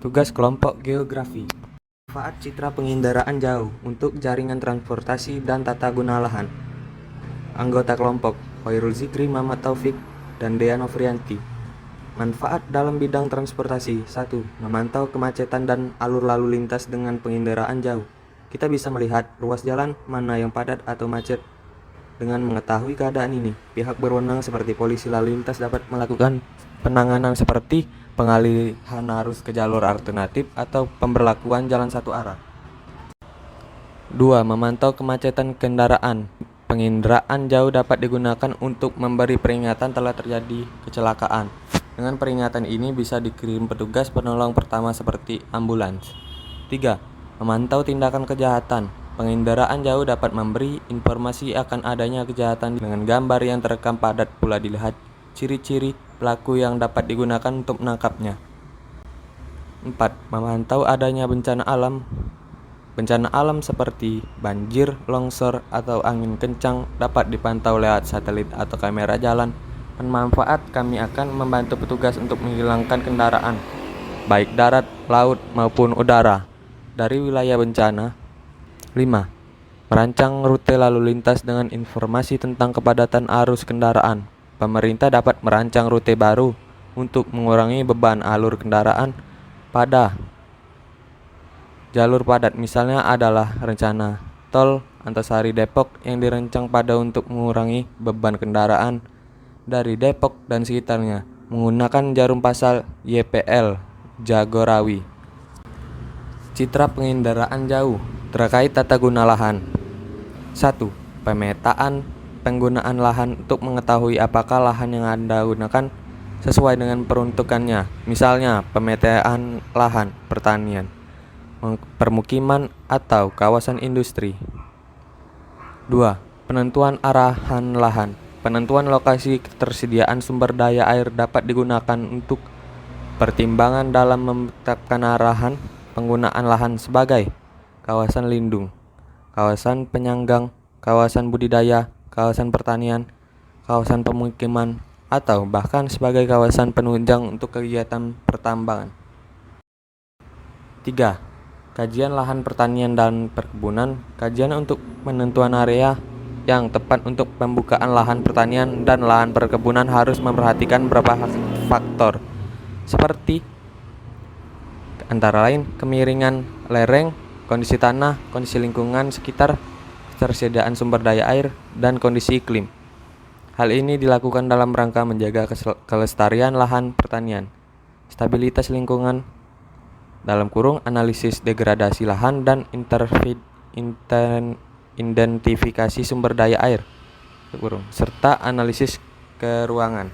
Tugas kelompok geografi. Manfaat citra penginderaan jauh untuk jaringan transportasi dan tata guna lahan. Anggota kelompok Hoirul Zikri, Muhammad Taufik, dan Dea Novrianti. Manfaat dalam bidang transportasi. 1. Memantau kemacetan dan alur lalu lintas dengan penginderaan jauh. Kita bisa melihat ruas jalan mana yang padat atau macet. Dengan mengetahui keadaan ini, pihak berwenang seperti polisi lalu lintas dapat melakukan penanganan seperti pengalihan arus ke jalur alternatif atau pemberlakuan jalan satu arah. 2. Memantau kemacetan kendaraan. Penginderaan jauh dapat digunakan untuk memberi peringatan telah terjadi kecelakaan. Dengan peringatan ini bisa dikirim petugas penolong pertama seperti ambulans. 3. Memantau tindakan kejahatan. Penginderaan jauh dapat memberi informasi akan adanya kejahatan dengan gambar yang terekam padat, pula dilihat ciri-ciri pelaku yang dapat digunakan untuk menangkapnya. 4. Memantau adanya bencana alam. Bencana alam seperti banjir, longsor, atau angin kencang dapat dipantau lewat satelit atau kamera jalan. Bermanfaat, kami akan membantu petugas untuk menghilangkan kendaraan, baik darat, laut, maupun udara, dari wilayah bencana. 5. Merancang rute lalu lintas dengan informasi tentang kepadatan arus kendaraan. Pemerintah dapat merancang rute baru untuk mengurangi beban alur kendaraan pada jalur padat. Misalnya adalah rencana tol Antasari Depok yang dirancang pada untuk mengurangi beban kendaraan dari Depok dan sekitarnya menggunakan jarum pasar YPL Jagorawi. Citra penginderaan jauh terkait tata guna lahan. 1. Pemetaan penggunaan lahan untuk mengetahui apakah lahan yang Anda gunakan sesuai dengan peruntukannya. Misalnya, pemetaan lahan pertanian, permukiman, atau kawasan industri. 2. Penentuan arahan lahan. Penentuan lokasi ketersediaan sumber daya air dapat digunakan untuk pertimbangan dalam menetapkan arahan penggunaan lahan sebagai kawasan lindung, kawasan penyanggang, kawasan budidaya, kawasan pertanian, kawasan pemukiman, atau bahkan sebagai kawasan penunjang untuk kegiatan pertambangan. 3. Kajian lahan pertanian dan perkebunan. Kajian untuk penentuan area yang tepat untuk pembukaan lahan pertanian dan lahan perkebunan harus memperhatikan beberapa faktor, seperti antara lain kemiringan lereng, kondisi tanah, kondisi lingkungan sekitar, ketersediaan sumber daya air, dan kondisi iklim. Hal ini dilakukan dalam rangka menjaga kelestarian lahan pertanian, stabilitas lingkungan, analisis degradasi lahan, dan identifikasi sumber daya air, serta analisis keruangan.